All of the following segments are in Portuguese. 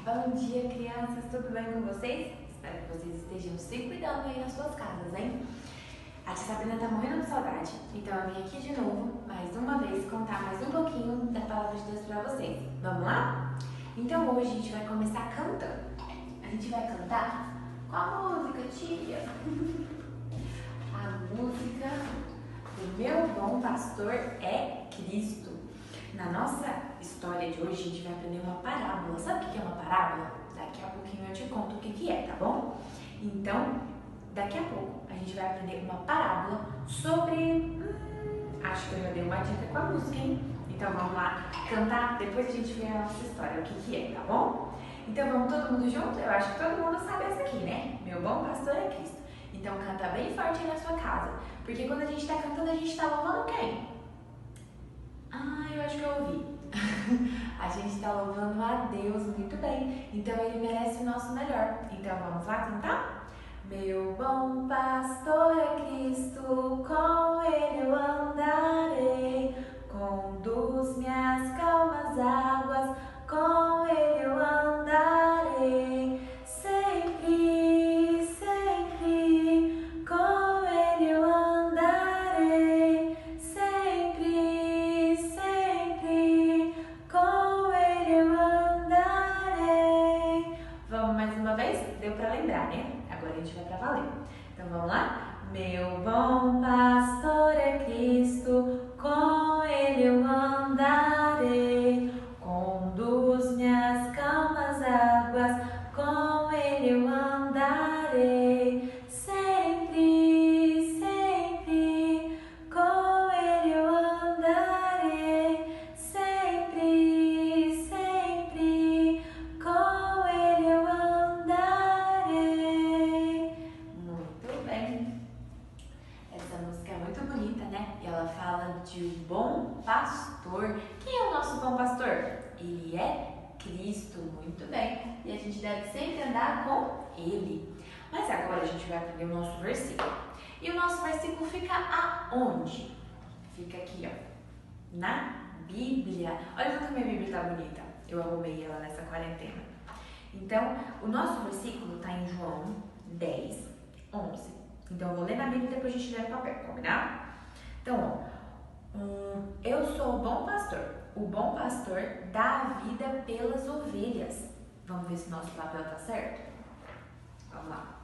Bom dia, crianças, tudo bem com vocês? Espero que vocês estejam se cuidando aí nas suas casas, hein? A tia Sabrina tá morrendo de saudade, então eu vim aqui de novo, mais uma vez, contar mais um pouquinho da Palavra de Deus pra vocês. Vamos lá? Então hoje a gente vai começar cantando. A gente vai cantar qual música, tia? A música do Meu Bom Pastor é Cristo. Na nossa história de hoje, a gente vai aprender uma parábola. Sabe o que é uma parábola? Daqui a pouquinho eu te conto o que é, tá bom? Então, daqui a pouco, a gente vai aprender uma parábola sobre... acho que eu já dei uma dica com a música, hein? Então, vamos lá cantar, depois a gente vê a nossa história, o que é, tá bom? Então, vamos todo mundo junto? Eu acho que todo mundo sabe essa aqui, né? Meu bom pastor é Cristo. Então, canta bem forte aí na sua casa. Porque quando a gente tá cantando, a gente tá louvando quem? Eu acho que eu ouvi. A gente está louvando a Deus muito bem. Então Ele merece o nosso melhor. Então vamos lá cantar? Meu bom pastor é Cristo, com Ele eu andarei. Conduz-me às calmas águas, com Ele eu andarei. Sempre, sempre, com Ele eu andarei. Sempre, sempre, com Ele eu andarei. Vamos mais uma vez? Deu pra lembrar, né? Agora a gente vai pra valer. Então vamos lá? Meu bom pastor é Cristo, com Ele eu andarei. Conduz-me às calmas águas, com Ele eu andarei. Sempre, sempre, com Ele eu andarei. Sempre, sempre, com Ele eu andarei. Muito bem. Essa música é muito bonita, né? E ela fala de um bom pastor. Quem é o nosso bom pastor? Ele é Cristo, muito bem. E a gente deve sempre andar com Ele. Mas agora a gente vai aprender o nosso versículo. E o nosso versículo fica aonde? Fica aqui, ó, na Bíblia. Olha como a minha Bíblia tá bonita. Eu arrumei ela nessa quarentena. Então, o nosso versículo está em João 10, 11. Então, eu vou ler na Bíblia e depois a gente lê no papel, combinado? Então, ó, eu sou o bom pastor. O bom pastor dá a vida pelas ovelhas. Vamos ver se nosso papel tá certo? Vamos lá.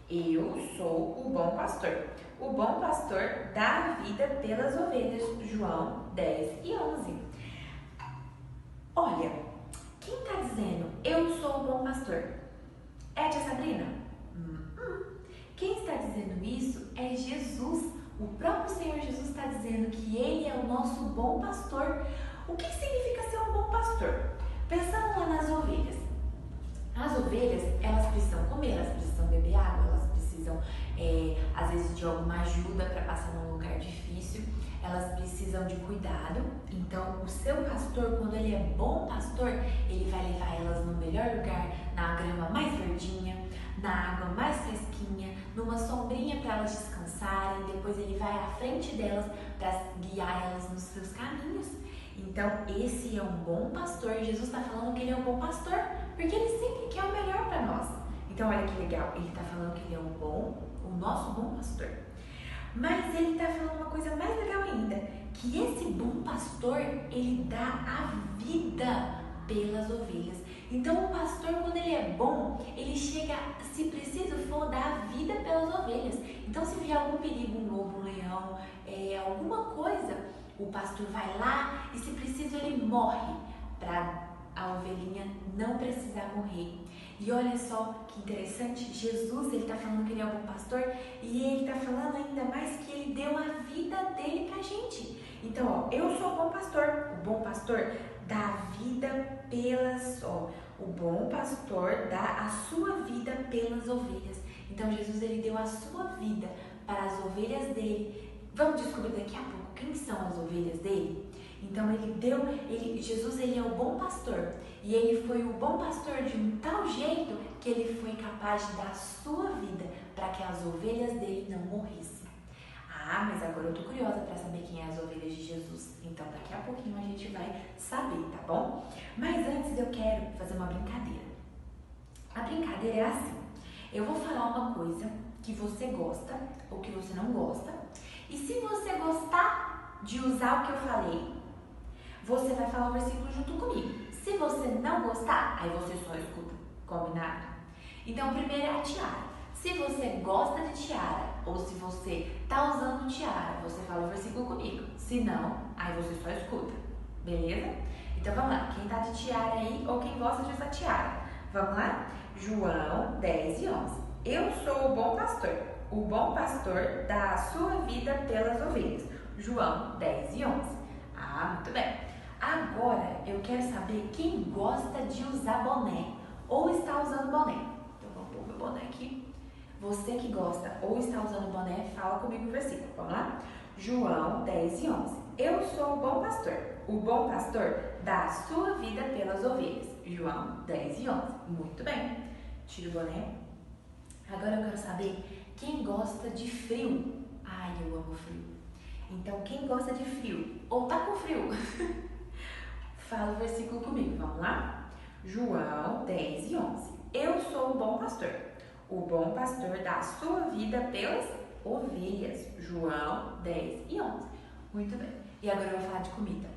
Eu sou o bom pastor. O bom pastor dá a vida pelas ovelhas. João 10 e 11. Olha, quem tá dizendo eu sou o bom pastor? É a tia Sabrina? Quem está dizendo isso é Jesus. O próprio Senhor Jesus está dizendo que Ele é o nosso bom pastor. O que significa ser um bom pastor? Pensando lá nas ovelhas. As ovelhas, elas precisam comer, elas precisam beber água, elas precisam, às vezes, de alguma ajuda para passar num lugar difícil. Elas precisam de cuidado. Então, o seu pastor, quando ele é bom pastor, ele vai levar elas no melhor lugar, na grama mais verdinha, na água mais fresquinha, numa sombrinha para elas descansarem. Depois ele vai à frente delas para guiar elas nos seus caminhos. Então, esse é um bom pastor. Jesus está falando que ele é um bom pastor, porque ele sempre quer o melhor para nós. Então, olha que legal. Ele está falando que ele é o nosso bom pastor. Mas ele está falando uma coisa mais legal ainda, que esse bom pastor, ele dá a vida pelas ovelhas. Então, o pastor, quando ele é bom, ele chega, se preciso for, dar a vida pelas ovelhas. Então, se vier algum perigo, um lobo, um leão, alguma coisa, o pastor vai lá e, se preciso, ele morre para a ovelhinha não precisar morrer. E olha só que interessante, Jesus, ele está falando que ele é o bom pastor e ele está falando ainda mais que ele deu a vida dele pra gente. Então, ó, eu sou o bom pastor dá a vida pelas, o bom pastor dá a sua vida pelas ovelhas. Então, Jesus, ele deu a sua vida para as ovelhas dele. Vamos descobrir daqui a pouco quem são as ovelhas dele? Então, Jesus, ele é o bom pastor. E ele foi o bom pastor de um tal jeito que ele foi capaz de dar a sua vida para que as ovelhas dele não morressem. Mas agora eu tô curiosa para saber quem é as ovelhas de Jesus. Então, daqui a pouquinho a gente vai saber, tá bom? Mas antes eu quero fazer uma brincadeira. brincadeira é assim. Eu vou falar uma coisa que você gosta ou que você não gosta. E se você gostar de usar o que eu falei, você vai falar o versículo junto comigo. Se você não gostar, aí você só escuta. Combinado? Então, primeiro é a tiara. Se você gosta de tiara ou se você tá usando tiara, você fala o versículo comigo. Se não, aí você só escuta. Beleza? Então, vamos lá. Quem tá de tiara aí ou quem gosta de usar tiara? Vamos lá? João 10 e 11. Eu sou o bom pastor. O bom pastor dá a sua vida pelas ovelhas. João 10 e 11. Ah, muito bem. Agora, eu quero saber quem gosta de usar boné ou está usando boné. Então, vamos pôr meu boné aqui. Você que gosta ou está usando boné, fala comigo o versículo. Vamos lá? João 10 e 11. Eu sou o bom pastor. O bom pastor dá a sua vida pelas ovelhas. João 10 e 11. Muito bem. Tira o boné. Agora eu quero saber quem gosta de frio. Ai, eu amo frio. Então, quem gosta de frio ou tá com frio, fala o versículo comigo. Vamos lá? João 10 e 11. Eu sou o bom pastor. O bom pastor dá a sua vida pelas ovelhas. João 10 e 11. Muito bem. E agora eu vou falar de comida.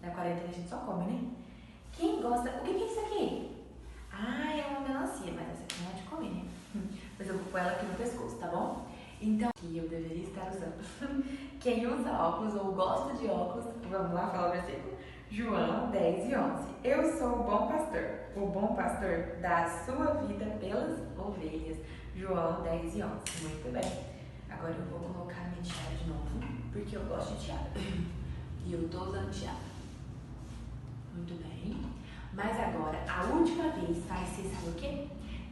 Na quarentena a gente só come, né? Quem gosta... O que é isso aqui? Ah, é uma melancia, mas essa aqui não é de comer, né? Mas eu vou pôr ela aqui no pescoço, tá bom? Então, que eu deveria estar usando. Quem usa óculos ou gosta de óculos, vamos lá falar o versículo? João 10 e 11. Eu sou o bom pastor. O bom pastor dá a sua vida pelas ovelhas. João 10 e 11. Muito bem. Agora eu vou colocar minha tiara de novo, porque eu gosto de tiara. E eu tô usando tiara. Muito bem. Mas agora, a última vez vai ser, sabe o quê?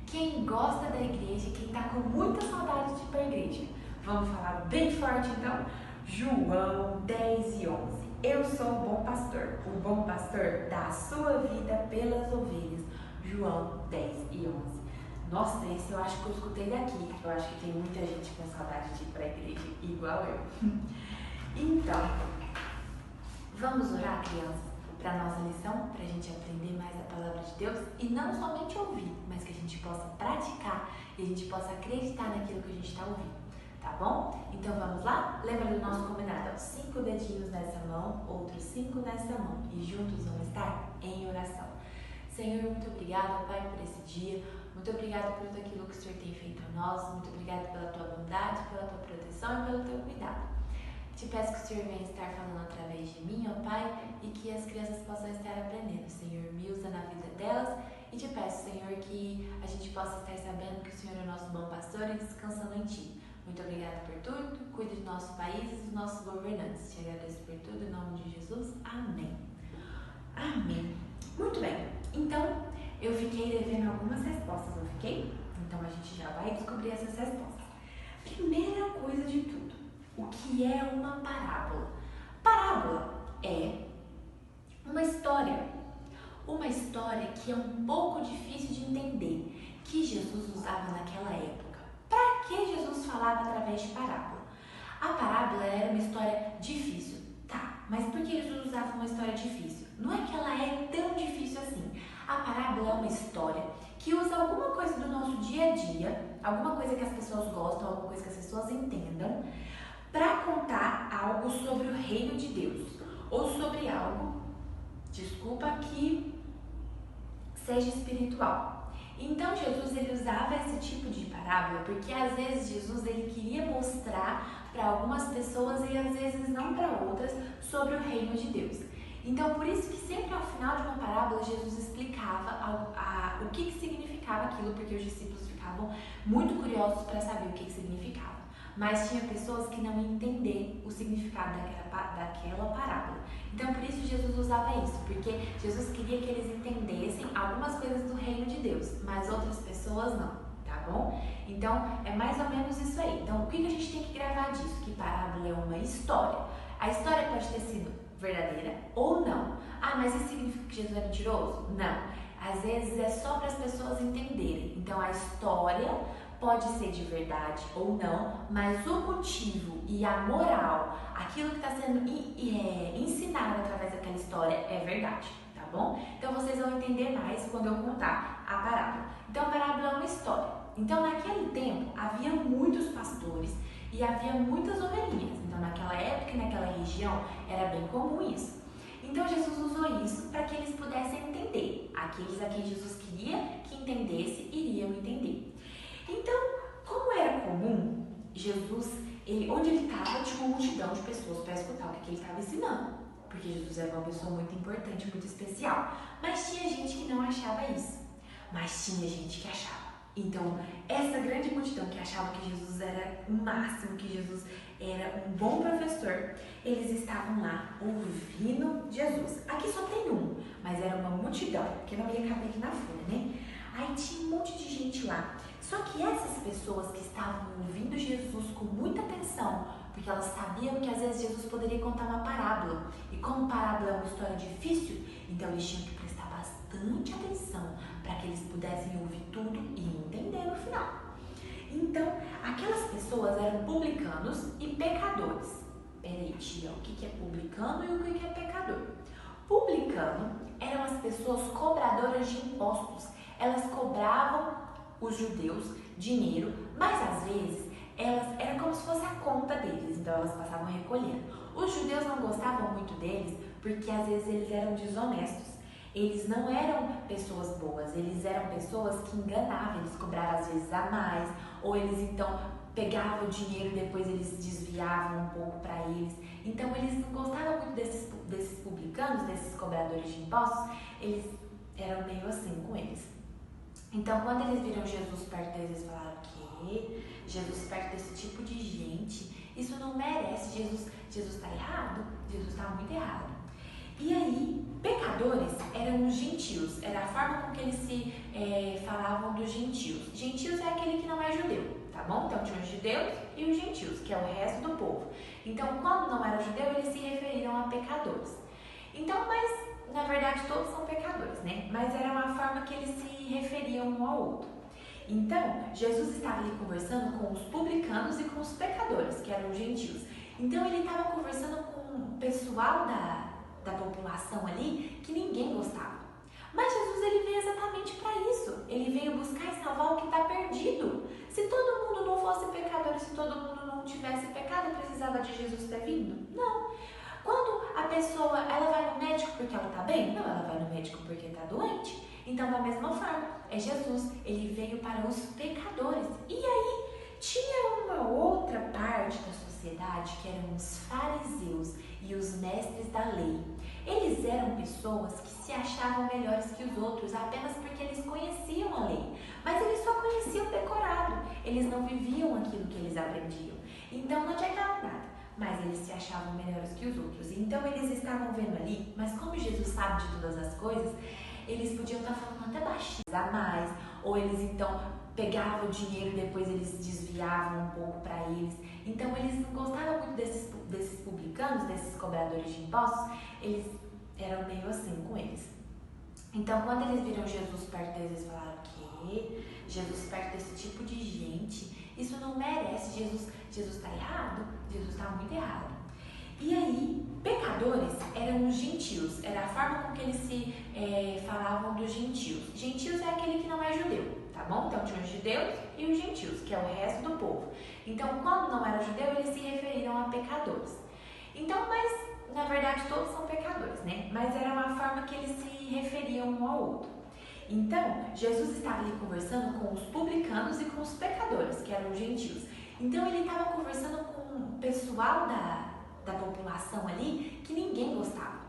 Quem gosta da igreja, quem tá com muita saudade de ir pra igreja. Vamos falar bem forte então? João 10 e 11. Eu sou o bom pastor. O bom pastor dá a sua vida pelas ovelhas. João 10 e 11. Nossa, esse eu acho que eu escutei daqui. Eu acho que tem muita gente com saudade de ir pra igreja, igual eu. Então, vamos orar, crianças, para nossa lição, para a gente aprender mais a palavra de Deus e não somente ouvir, mas que a gente possa praticar e a gente possa acreditar naquilo que a gente está ouvindo, tá bom? Então vamos lá? Lembra do nosso combinado? 5 dedinhos nessa mão, outros 5 nessa mão e juntos vamos estar em oração. Senhor, muito obrigada, Pai, por esse dia. Muito obrigada por tudo aquilo que o Senhor tem feito a nós. Muito obrigada pela tua bondade, pela tua proteção e pelo teu cuidado. Te peço que o Senhor venha estar falando através de mim, ó Pai, e que as crianças possam estar aprendendo. Senhor, me usa na vida delas e te peço, Senhor, que a gente possa estar sabendo que o Senhor é o nosso bom pastor e descansando em Ti. Muito obrigada por tudo, cuide do nosso país e dos nossos governantes. Te agradeço por tudo, em nome de Jesus. Amém. Amém. Muito bem, então eu fiquei devendo algumas respostas, não fiquei? Então a gente já vai descobrir essas respostas. Primeira coisa de tudo, o que é uma parábola? Parábola é uma história que é um pouco difícil de entender, que Jesus usava naquela época. Para que Jesus falava através de parábola? A parábola era uma história difícil, tá? Mas por que Jesus usava uma história difícil? Não é que ela é tão difícil assim. A parábola é uma história que usa alguma coisa do nosso dia a dia, alguma coisa que as pessoas gostam, alguma coisa que as pessoas entendam, para contar algo sobre o reino de Deus, ou sobre algo, que seja espiritual. Então Jesus ele usava esse tipo de parábola porque às vezes Jesus ele queria mostrar para algumas pessoas e às vezes não para outras sobre o reino de Deus. Então por isso que sempre ao final de uma parábola Jesus explicava o que significava aquilo, porque os discípulos ficavam muito curiosos para saber o que significava. Mas tinha pessoas que não iam entender o significado daquela parábola. Então, por isso Jesus usava isso, porque Jesus queria que eles entendessem algumas coisas do reino de Deus, mas outras pessoas não, tá bom? Então, é mais ou menos isso aí. Então, o que a gente tem que gravar disso? Que parábola é uma história. A história pode ter sido verdadeira ou não. Ah, mas isso significa que Jesus é mentiroso? Não. Às vezes é só para as pessoas entenderem. Então, a história pode ser de verdade ou não, mas o motivo e a moral, aquilo que está sendo ensinado através daquela história é verdade, tá bom? Então vocês vão entender mais quando eu contar a parábola. Então a parábola é uma Então, naquele tempo, havia muitos pastores e havia muitas ovelhinhas. Então, naquela época e naquela região, era bem comum isso. Então, Jesus usou isso para que eles pudessem entender. Aqueles a quem Jesus queria que entendesse, iriam entender. Então, como era comum, Jesus, onde ele estava, tinha uma multidão de pessoas para escutar o que ele estava ensinando. Porque Jesus era uma pessoa muito importante, muito especial. Mas tinha gente que não achava isso. Mas tinha gente que achava. Então, essa grande multidão que achava que Jesus era o máximo, que Jesus era um bom professor, eles estavam lá ouvindo Jesus. Aqui só tem um, mas era uma multidão, porque não ia caber aqui na folha, né? Aí tinha um monte de gente lá. Só que essas pessoas que estavam ouvindo Jesus com muita atenção, porque elas sabiam que às vezes Jesus poderia contar uma parábola. E como parábola é uma história difícil, então eles tinham que prestar bastante atenção para que eles pudessem ouvir tudo e entender no final. Então, aquelas pessoas eram publicanos e pecadores. Peraí, tia, o que é publicano e o que é pecador? Publicano eram as pessoas cobradoras de impostos. Elas cobravam os judeus dinheiro, mas às vezes elas eram como se fosse a conta deles, então elas passavam recolhendo. Os judeus não gostavam muito deles porque às vezes eles eram desonestos. Eles não eram pessoas boas, eles eram pessoas que enganavam, eles cobravam às vezes a mais, ou eles então pegavam o dinheiro e depois eles desviavam um pouco para eles. Então eles não gostavam muito desses publicanos, desses cobradores de impostos, eles eram meio assim com eles. Então quando eles viram Jesus perto deles, eles falaram que Jesus perto desse tipo de gente, isso não merece, Jesus está errado, Jesus está muito errado. E aí, pecadores eram os gentios, era a forma com que eles se falavam dos gentios. Gentios é aquele que não é judeu, tá bom? Então tinha os judeus e os gentios, que é o resto do povo. Então, quando não era judeu, eles se referiram a pecadores. Então, mas na verdade todos são pecadores, né? Mas era uma forma que eles se referiam um ao outro. Então, Jesus estava ali conversando com os publicanos e com os pecadores, que eram os gentios. Então, ele estava conversando com o pessoal da população ali que ninguém gostava. Mas Jesus ele veio exatamente para isso. Ele veio buscar e salvar o que está perdido. Se todo mundo não fosse pecador, se todo mundo não tivesse pecado, precisava de Jesus ter vindo? Não. Quando a pessoa ela vai no médico porque ela está bem? Não, ela vai no médico porque está doente. Então, da mesma forma, é Jesus. Ele veio para os pecadores. E aí, tinha uma outra parte da sociedade que eram os fariseus e os mestres da lei. Eles eram pessoas que se achavam melhores que os outros apenas porque eles conheciam a lei. Mas eles só conheciam decorado. Eles não viviam aquilo que eles aprendiam. Então, não adiantava nada. Mas eles se achavam melhores que os outros. Então, eles estavam vendo ali, mas como Jesus sabe de todas as coisas, eles podiam estar falando até baixinho a mais, ou eles então pegavam o dinheiro e depois eles desviavam um pouco para eles. Então eles não gostavam muito desses publicanos, desses cobradores de impostos, eles eram meio assim com eles. Então quando eles viram Jesus perto deles, eles falaram que Jesus perto desse tipo de gente, isso não merece, Jesus está errado, Jesus está muito errado. E aí, pecadores eram os gentios, era a forma com que eles se falavam dos gentios. Gentios é aquele que não é judeu, tá bom? Então tinha os judeus e os gentios, que é o resto do povo. Então, quando não era judeu, eles se referiram a pecadores. Então, mas na verdade todos são pecadores, né? Mas era uma forma que eles se referiam um ao outro. Então, Jesus estava ali conversando com os publicanos e com os pecadores, que eram os gentios. Então, ele estava conversando com o pessoal da população ali que ninguém gostava.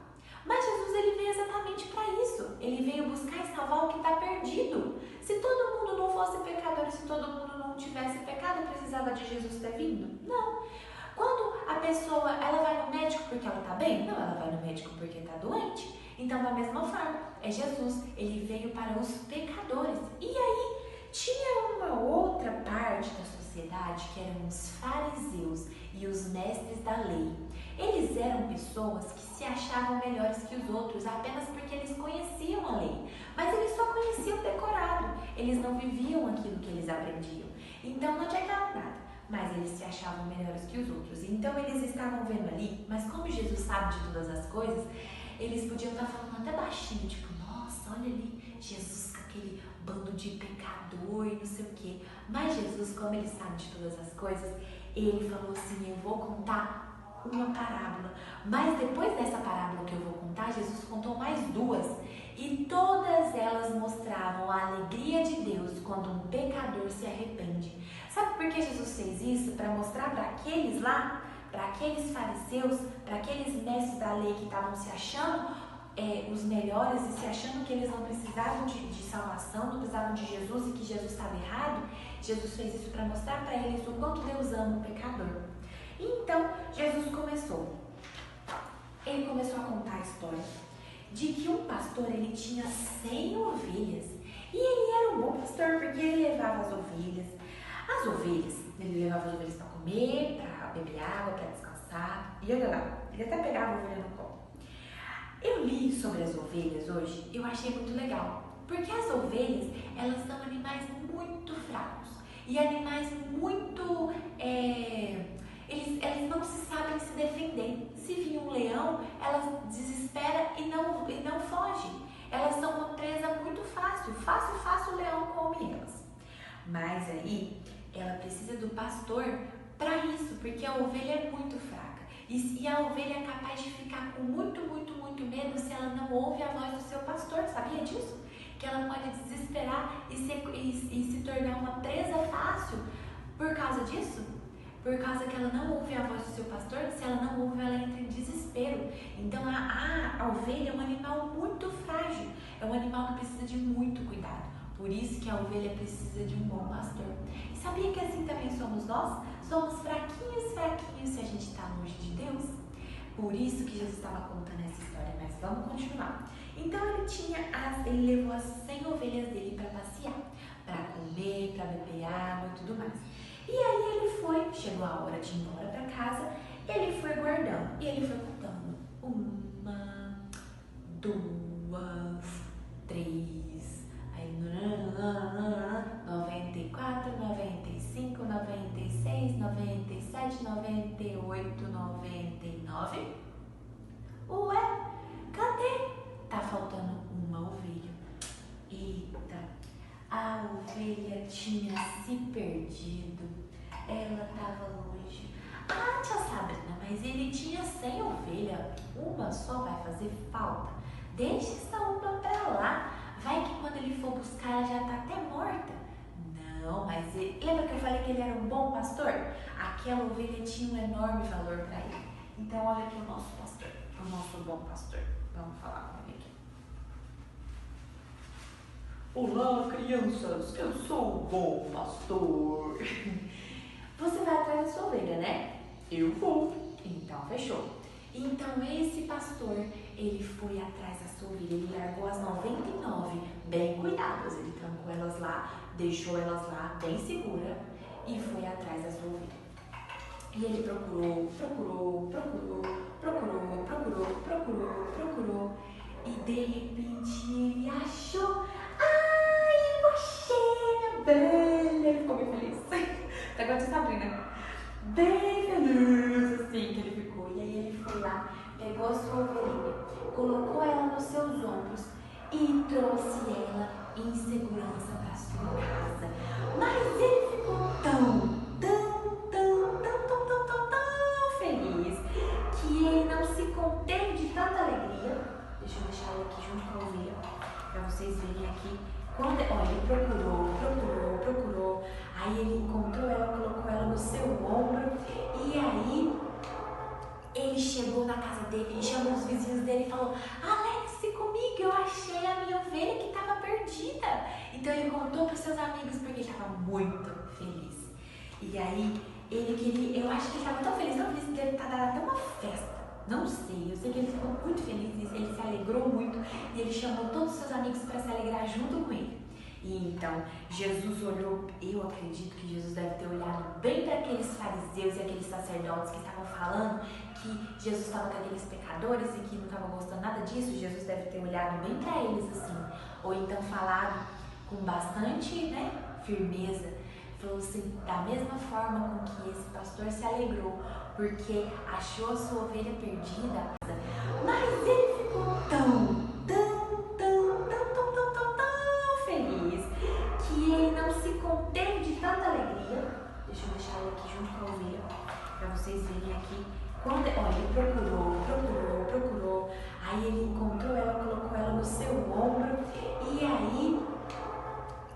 Mas Jesus ele veio exatamente para isso. Ele veio buscar e salvar o que está perdido. Se todo mundo não fosse pecador, se todo mundo não tivesse pecado, precisava de Jesus ter vindo? Não. Quando a pessoa ela vai no médico porque ela está bem? Não, ela vai no médico porque está doente. Então, da mesma forma, é Jesus. Ele veio para os pecadores. E aí, tinha uma outra parte da sociedade que eram os fariseus e os mestres da lei. Eles eram pessoas que se achavam melhores que os outros apenas porque eles conheciam a lei. Mas eles só conheciam decorado. Eles não viviam aquilo que eles aprendiam. Então, não adiantava nada. Mas eles se achavam melhores que os outros. Então, eles estavam vendo ali, mas como Jesus sabe de todas as coisas, eles podiam estar falando até baixinho, tipo, nossa, olha ali, Jesus com aquele bando de pecador e não sei o quê. Mas Jesus, como ele sabe de todas as coisas, ele falou assim, eu vou contar uma parábola. Mas depois dessa parábola que eu vou contar, Jesus contou mais duas. E todas elas mostravam a alegria de Deus quando um pecador se arrepende. Sabe por que Jesus fez isso? Para mostrar para aqueles lá, para aqueles fariseus, para aqueles mestres da lei que estavam se achando os melhores e se achando que eles não precisavam de salvação, não precisavam de Jesus e que Jesus estava errado. Jesus fez isso para mostrar para eles o quanto Deus ama o pecador. E então, Jesus começou. Ele começou a contar a história de que um pastor, ele tinha 100 ovelhas. E ele era um bom pastor, porque ele levava as ovelhas. Ele levava as ovelhas para comer, para beber água, para descansar. E olha lá, ele até pegava a ovelha no colo. Eu li sobre as ovelhas hoje, eu achei muito legal. Porque as ovelhas, elas são animais muito fracos. E animais muito... Eles não se sabem se defender. Se vir um leão, elas desesperam e não fogem. Elas são uma presa muito fácil. Fácil o leão come elas. Mas aí, ela precisa do pastor para isso, porque a ovelha é muito fraca. E a ovelha é capaz de ficar com muito medo se ela não ouve a voz do seu pastor. Sabia disso? Que ela pode desesperar e se tornar uma presa fácil por causa disso? Por causa que ela não ouve a voz do seu pastor, se ela não ouve, ela entra em desespero. Então a ovelha é um animal muito frágil, é um animal que precisa de muito cuidado. Por isso que a ovelha precisa de um bom pastor. E sabia que assim também somos nós? Somos fraquinhos se a gente está longe de Deus. Por isso que Jesus estava contando essa história, mas vamos continuar. Então ele levou as 100 ovelhas dele para passear, para comer, para beber água e tudo mais. E aí ele chegou a hora de ir embora para casa, ele foi guardando, e ele foi contando 1, 2, 3, aí 94, 95, 96, 97, 98, 99. Ué, cadê? Tá faltando uma ovelha. Eita, a ovelha tinha se perdido. Ela estava longe. Ah, tia Sabrina, mas ele tinha 100 ovelhas. Uma só vai fazer falta. Deixa essa uma pra lá. Vai que quando ele for buscar, ela já tá até morta. Não, mas lembra que eu falei que ele era um bom pastor? Aquela ovelha tinha um enorme valor para ele. Então, olha aqui o nosso pastor, o nosso bom pastor. Vamos falar com ele aqui. Olá, crianças, eu sou o bom pastor. Você vai atrás da sua ovelha, né? Eu vou. Então, fechou. Então, esse pastor, ele foi atrás da sua ovelha. Ele largou as 99 bem cuidadas. Ele trancou elas lá, deixou elas lá bem segura e foi atrás da sua ovelha. E ele procurou. E de repente ele achou. Ai, eu achei minha ovelha. Ele ficou bem feliz. Tá igual a Sabrina. Bem feliz, assim que ele ficou. E aí ele foi lá, pegou a sua ovelhinha, colocou ela nos seus ombros e trouxe ela em segurança para sua casa. Mas ele ficou tão feliz que ele não se conteve de tanta alegria. Deixa eu deixar ela aqui junto com a ovelha para vocês verem aqui. Ele procurou, aí ele encontrou ela, colocou ela no seu ombro e aí ele chegou na casa dele, ele chamou os vizinhos dele e falou: alegre-se comigo, eu achei a minha ovelha que estava perdida. Então ele contou para os seus amigos porque ele estava muito feliz. E aí eu acho que ele estava tão feliz que ele estava dando até uma festa. Não sei, eu sei que ele ficou muito feliz, ele se alegrou muito e ele chamou todos os seus amigos para se alegrar junto com ele. E então, Jesus olhou, eu acredito que Jesus deve ter olhado bem para aqueles fariseus e aqueles sacerdotes que estavam falando que Jesus estava com aqueles pecadores e que não estavam gostando nada disso. Jesus deve ter olhado bem para eles assim, ou então falado com bastante firmeza. Falou assim, da mesma forma com que esse pastor se alegrou, porque achou a sua ovelha perdida, mas ele ficou tão feliz para vocês verem aqui. Quando, olha, ele procurou, aí ele encontrou ela, colocou ela no seu ombro, e aí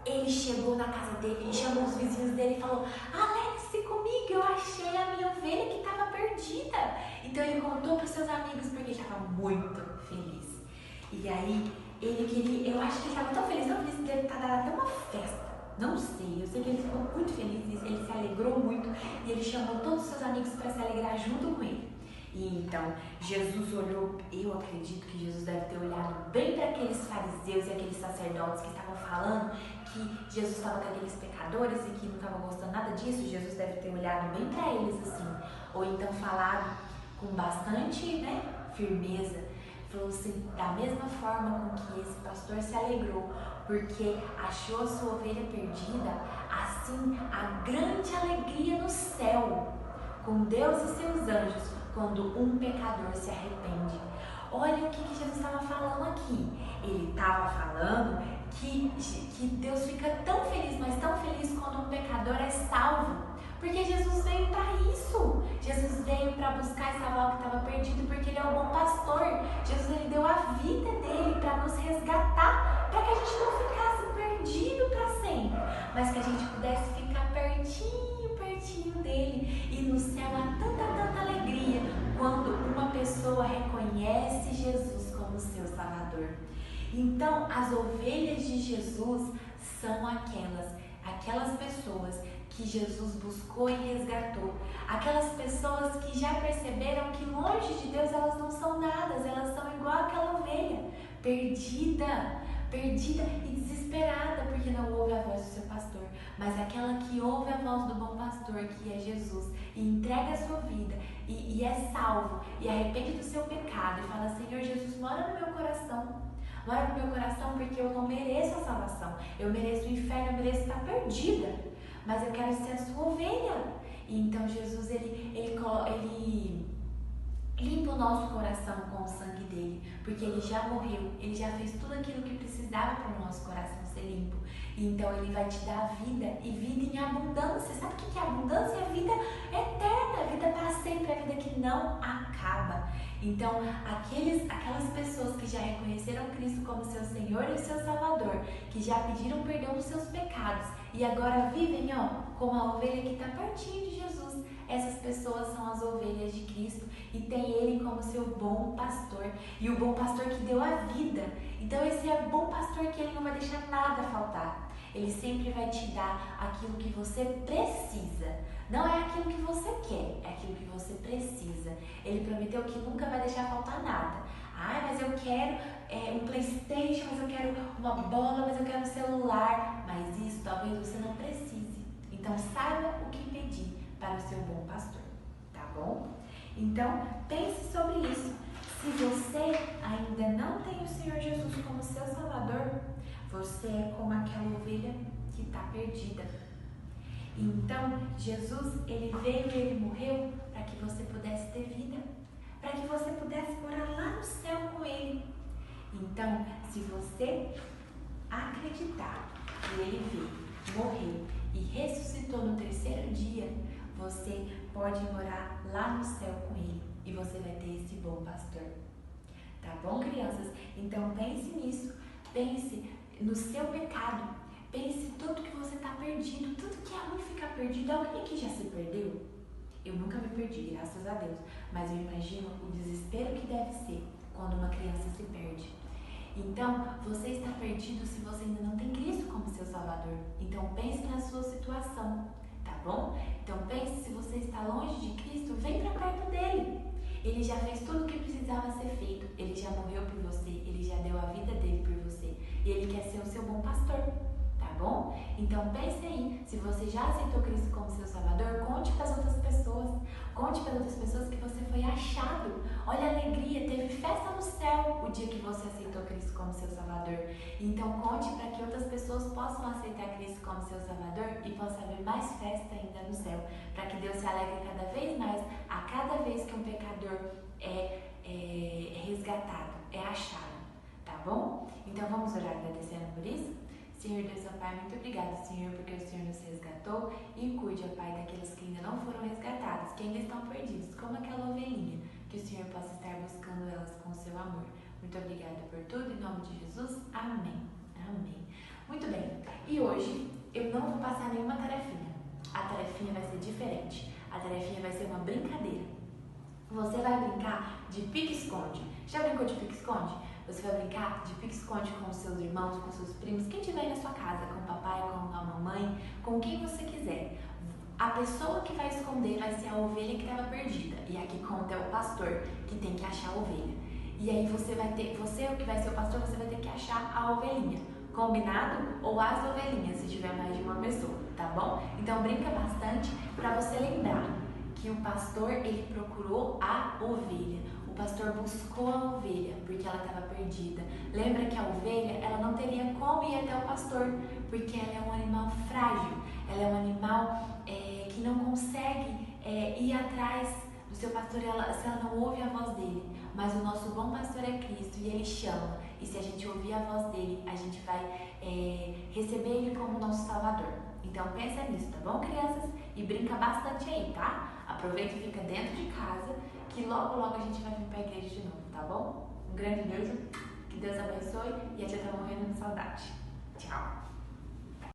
ele chegou na casa dele, ele chamou os vizinhos dele e falou: alegre-se comigo, eu achei a minha ovelha que estava perdida. Então ele contou para os seus amigos porque ele estava muito feliz. E aí ele queria, eu acho que ele estava tão feliz, que deve estar dando até uma festa. Não sei, eu sei que ele ficou muito feliz, ele se alegrou muito e ele chamou todos os seus amigos para se alegrar junto com ele. E então Jesus olhou, eu acredito que Jesus deve ter olhado bem para aqueles fariseus e aqueles sacerdotes que estavam falando que Jesus estava com aqueles pecadores e que não estavam gostando nada disso. Jesus deve ter olhado bem para eles assim, ou então falado com bastante, firmeza. Falou assim, da mesma forma com que esse pastor se alegrou porque achou a sua ovelha perdida, assim a grande alegria no céu com Deus e seus anjos quando um pecador se arrepende. Olha o que Jesus estava falando aqui. Ele estava falando que Deus fica tão feliz, mas tão feliz quando um pecador é salvo. Porque Jesus veio para isso. Jesus veio para buscar e salvar o que estava perdido, porque Ele é o bom pastor. Jesus ele deu a vida dele para nos resgatar, para que a gente não ficasse perdido para sempre, mas que a gente pudesse ficar pertinho dele. E no céu há tanta alegria quando uma pessoa reconhece Jesus como seu Salvador. Então, as ovelhas de Jesus são aquelas pessoas que Jesus buscou e resgatou. Aquelas pessoas que já perceberam que longe de Deus elas não são nada, elas são igual aquela ovelha, perdida e desesperada porque não ouve a voz do seu pastor. Mas aquela que ouve a voz do bom pastor, que é Jesus, e entrega a sua vida e é salvo e arrepende do seu pecado e fala: Senhor Jesus, mora no meu coração. Mora no meu coração porque eu não mereço a salvação. Eu mereço o inferno, eu mereço estar perdida. Mas eu quero ser a sua ovelha. E então Jesus, ele limpa o nosso coração com o sangue dele. Porque ele já morreu, ele já fez tudo aquilo que precisava para o nosso coração ser limpo. E então ele vai te dar vida e vida em abundância. Sabe o que é abundância? É vida eterna, a vida para sempre, a vida que não acaba. Então, aquelas pessoas que já reconheceram Cristo como seu Senhor e seu Salvador, que já pediram perdão dos seus pecados e agora vivem, como a ovelha que está pertinho de Jesus. Essas pessoas são as ovelhas de Cristo e tem Ele como seu bom pastor. E o bom pastor que deu a vida. Então esse é o bom pastor que Ele não vai deixar nada faltar. Ele sempre vai te dar aquilo que você precisa. Não é aquilo que você quer, é aquilo que você precisa. Ele prometeu que nunca vai deixar faltar nada. Mas eu quero um PlayStation, mas eu quero uma bola, mas eu quero um celular. Mas isso talvez você não precise. Então saiba o que pedir para o seu bom pastor, tá bom? Então pense sobre isso. Se você ainda não tem o Senhor Jesus como seu Salvador, você é como aquela ovelha que está perdida. Então, Jesus, Ele veio e Ele morreu para que você pudesse ter vida, para que você pudesse morar lá no céu com Ele. Então, se você acreditar que Ele veio, morreu e ressuscitou no terceiro dia, você pode morar lá no céu com Ele e você vai ter esse bom pastor. Tá bom, crianças? Então, pense nisso. Pense no seu pecado. Pense tudo que você está perdido, tudo que é ruim ficar perdido. Alguém aqui já se perdeu? Eu nunca me perdi, graças a Deus. Mas eu imagino o desespero que deve ser quando uma criança se perde. Então, você está perdido se você ainda não tem Cristo como seu Salvador. Então, pense na sua situação, tá bom? Então, pense, se você está longe de Cristo, vem para perto dele. Ele já fez tudo o que precisava ser feito. Ele já morreu por você. Ele já deu a vida dele por você. E ele quer ser o seu bom pastor. Tá bom? Então pense aí, se você já aceitou Cristo como seu Salvador, conte para as outras pessoas. Conte para as outras pessoas que você foi achado. Olha a alegria, teve festa no céu o dia que você aceitou Cristo como seu Salvador. Então conte para que outras pessoas possam aceitar Cristo como seu Salvador e possa haver mais festa ainda no céu. Para que Deus se alegre cada vez mais a cada vez que um pecador é resgatado, é achado. Tá bom? Então vamos orar agradecendo por isso? Senhor Deus, ó Pai, muito obrigado, Senhor, porque o Senhor nos resgatou e cuide, ó Pai, daqueles que ainda não foram resgatados, que ainda estão perdidos, como aquela ovelhinha, que o Senhor possa estar buscando elas com o seu amor. Muito obrigada por tudo, em nome de Jesus, amém. Amém. Muito bem, e hoje eu não vou passar nenhuma tarefinha. A tarefinha vai ser diferente. A tarefinha vai ser uma brincadeira. Você vai brincar de pique-esconde. Já brincou de pique-esconde? Você vai brincar de pique-esconde com os seus irmãos, com seus primos, quem tiver aí na sua casa, com o papai, com a mamãe, com quem você quiser. A pessoa que vai esconder vai ser a ovelha que estava perdida. E aqui conta é o pastor que tem que achar a ovelha. E aí você que vai ser o pastor, você vai ter que achar a ovelhinha. Combinado? Ou as ovelhinhas, se tiver mais de uma pessoa, tá bom? Então brinca bastante para você lembrar que o pastor, ele procurou a ovelha. O pastor buscou a ovelha porque ela estava perdida. Lembra que a ovelha, ela não teria como ir até o pastor, porque ela é um animal frágil. Ela é um animal que não consegue ir atrás do seu pastor se ela não ouve a voz dele. Mas o nosso bom pastor é Cristo e ele chama. E se a gente ouvir a voz dele, a gente vai receber ele como nosso Salvador. Então pensa nisso, tá bom, crianças? E brinca bastante aí, tá? Aproveita e fica dentro de casa, que logo a gente vai vir pra igreja de novo, tá bom? Um grande beijo, que Deus abençoe e a tia tá morrendo de saudade. Tchau!